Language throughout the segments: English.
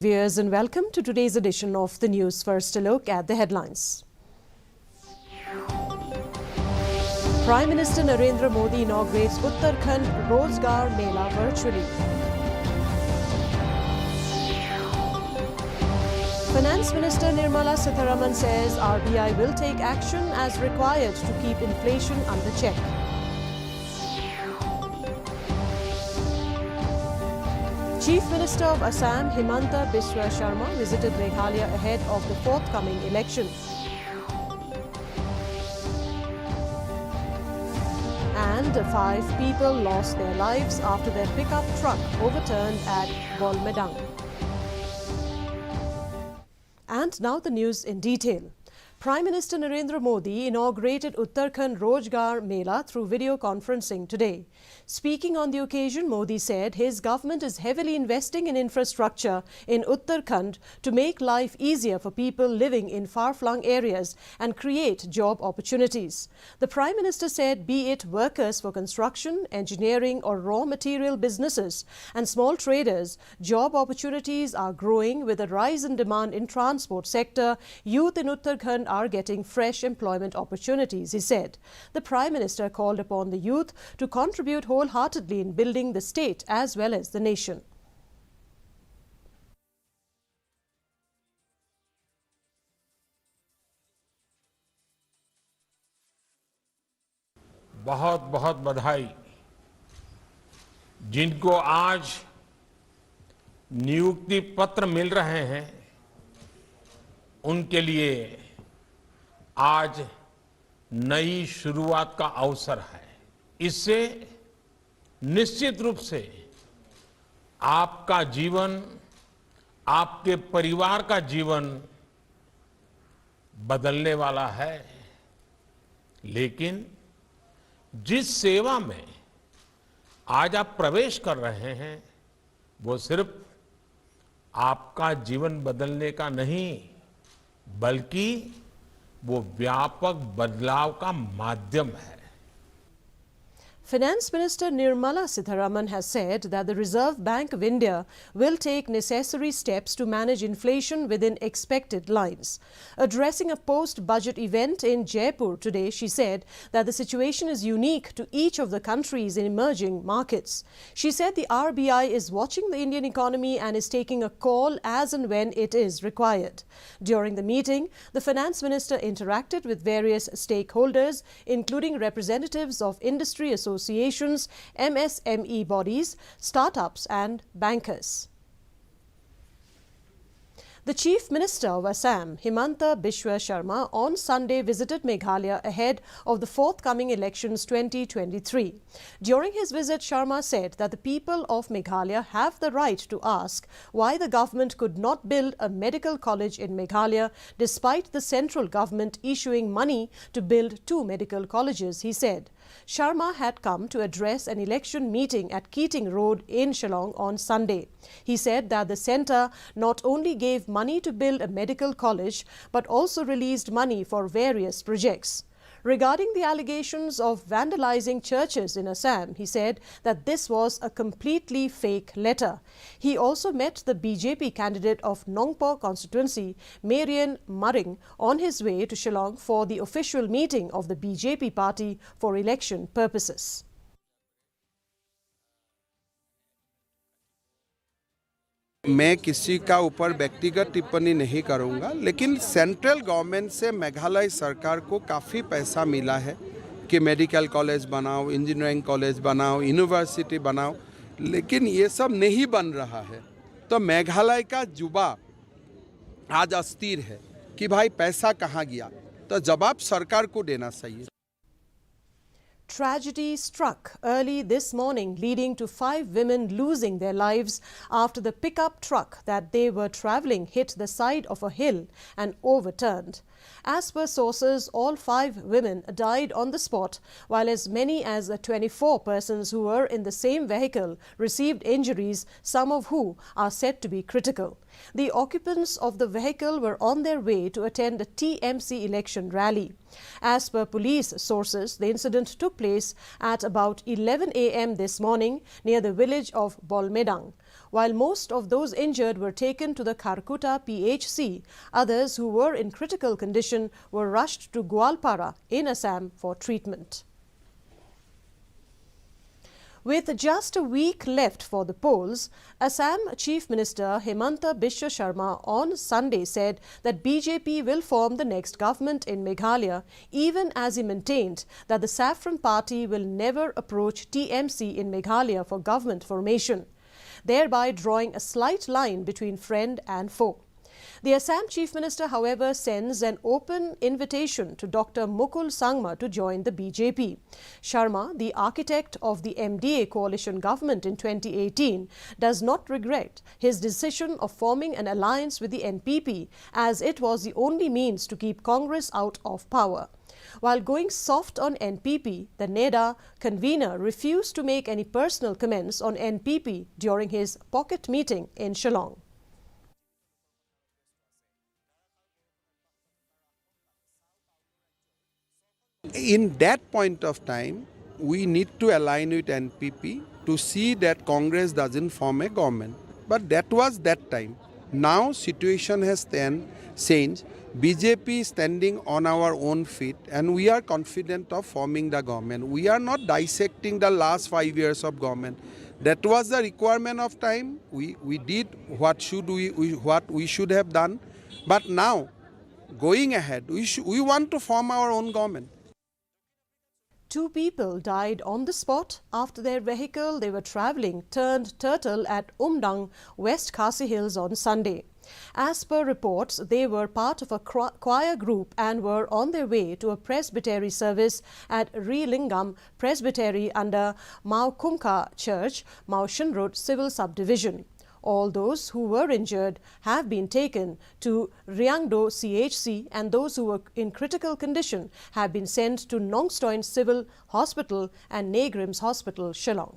Viewers, and welcome to today's edition of the news. First, a look at the headlines. Prime Minister Narendra Modi inaugurates Uttarakhand Rozgar Mela virtually. Finance Minister Nirmala Sitharaman says RBI will take action as required to keep inflation under check. Chief Minister of Assam Himanta Biswa Sharma visited Meghalaya ahead of the forthcoming election. And 5 people lost their lives after their pickup truck overturned at Bolmedang. And now the news in detail. Prime Minister Narendra Modi inaugurated Uttarakhand Rozgar Mela through video conferencing today. Speaking on the occasion, Modi said his government is heavily investing in infrastructure in Uttarakhand to make life easier for people living in far-flung areas and create job opportunities. The Prime Minister said be it workers for construction, engineering or raw material businesses and small traders, job opportunities are growing with a rise in demand in transport sector. Youth in Uttarakhand are getting fresh employment opportunities, he said. The Prime Minister called upon the youth to contribute wholeheartedly in building the state as well as the nation. बहुत बहुत बधाई जिनको आज नियुक्ति पत्र मिल रहे हैं उनके लिए आज नई शुरुआत का अवसर है। इससे निश्चित रूप से आपका जीवन, आपके परिवार का जीवन बदलने वाला है। लेकिन जिस सेवा में आज आप प्रवेश कर रहे हैं वो सिर्फ आपका जीवन बदलने का नहीं बल्कि वो व्यापक बदलाव का माध्यम है। Finance Minister Nirmala Sitharaman has said that the Reserve Bank of India will take necessary steps to manage inflation within expected lines. Addressing a post-budget event in Jaipur today, she said that the situation is unique to each of the countries in emerging markets. She said the RBI is watching the Indian economy and is taking a call as and when it is required. During the meeting, the Finance Minister interacted with various stakeholders, including representatives of industry associations, MSME bodies, startups and bankers. The Chief Minister of Assam, Himanta Biswa Sharma, on Sunday visited Meghalaya ahead of the forthcoming elections 2023. During his visit, Sharma said that the people of Meghalaya have the right to ask why the government could not build a medical college in Meghalaya despite the central government issuing money to build 2 medical colleges, he said. Sharma had come to address an election meeting at Keating Road in Shillong on Sunday. He said that the centre not only gave money to build a medical college but also released money for various projects. Regarding the allegations of vandalizing churches in Assam, he said that this was a completely fake letter. He also met the BJP candidate of Nongpo constituency, Marian Maring, on his way to Shillong for the official meeting of the BJP party for election purposes. मैं किसी का ऊपर व्यक्तिगत टिप्पणी नहीं करूंगा, लेकिन central government से मेघालय सरकार को काफ़ी पैसा मिला है कि मेडिकल कॉलेज बनाओ, इंजीनियरिंग कॉलेज बनाओ, यूनिवर्सिटी बनाओ, लेकिन ये सब नहीं बन रहा है। तो मेघालय का युवा आज अस्थिर है कि भाई पैसा कहाँ गया, तो जवाब सरकार को देना चाहिए। Tragedy struck early this morning, leading to 5 women losing their lives after the pickup truck that they were travelling hit the side of a hill and overturned. As per sources, all 5 women died on the spot, while as many as 24 persons who were in the same vehicle received injuries, some of whom are said to be critical. The occupants of the vehicle were on their way to attend a TMC election rally. As per police sources, the incident took place at about 11 a.m. this morning near the village of Bolmedang. While most of those injured were taken to the Kharkuta PHC, others who were in critical condition were rushed to Gwalpara in Assam for treatment. With just a week left for the polls, Assam Chief Minister Himanta Biswa Sharma on Sunday said that BJP will form the next government in Meghalaya, even as he maintained that the Saffron Party will never approach TMC in Meghalaya for government formation, thereby drawing a slight line between friend and foe. The Assam Chief Minister, however, sends an open invitation to Dr. Mukul Sangma to join the BJP. Sharma, the architect of the MDA coalition government in 2018, does not regret his decision of forming an alliance with the NPP, as it was the only means to keep Congress out of power. While going soft on NPP, the NEDA convener refused to make any personal comments on NPP during his pocket meeting in Shillong. In that point of time, we need to align with NPP to see that Congress doesn't form a government. But that was that time. Now situation has then changed. BJP is standing on our own feet and we are confident of forming the government. We are not dissecting the last 5 years of government. That was the requirement of time. We did what we should have done. But now, going ahead, we want to form our own government. 2 people died on the spot after their vehicle they were travelling turned turtle at Umdang, West Khasi Hills on Sunday. As per reports, they were part of a choir group and were on their way to a presbytery service at Relingam Presbytery under Maukumka Church, Maushan Road Civil Subdivision. All those who were injured have been taken to Riangdo CHC and those who were in critical condition have been sent to Nongstoin Civil Hospital and Negrims Hospital, Shillong.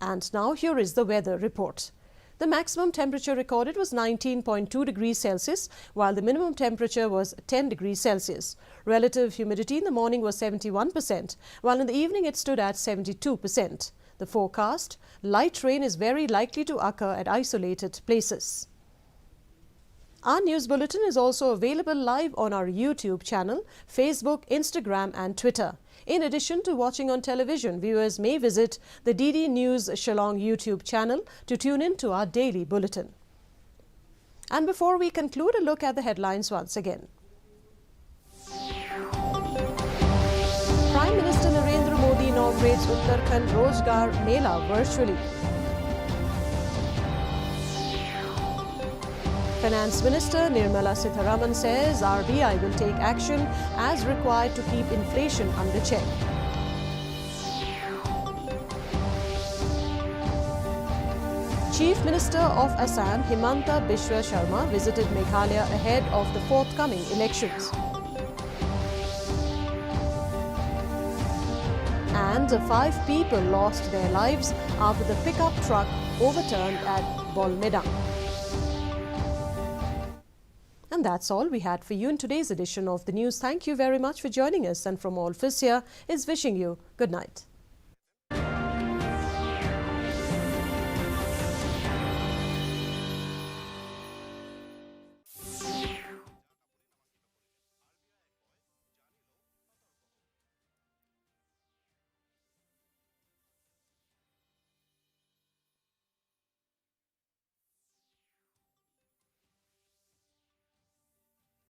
And now here is the weather report. The maximum temperature recorded was 19.2 degrees Celsius, while the minimum temperature was 10 degrees Celsius. Relative humidity in the morning was 71%, while in the evening it stood at 72%. The forecast: light rain is very likely to occur at isolated places. Our news bulletin is also available live on our YouTube channel, Facebook, Instagram and Twitter. In addition to watching on television, viewers may visit the DD News Shillong YouTube channel to tune in to our daily bulletin. And before we conclude, a look at the headlines once again. Prime Minister Narendra Modi inaugurates Uttarakhand Rozgar Mela virtually. Finance Minister Nirmala Sitharaman says RBI will take action as required to keep inflation under check. Chief Minister of Assam Himanta Biswa Sharma visited Meghalaya ahead of the forthcoming elections. And 5 people lost their lives after the pickup truck overturned at Bolmedang. And that's all we had for you in today's edition of the news. Thank you very much for joining us, and from all of us here is wishing you good night.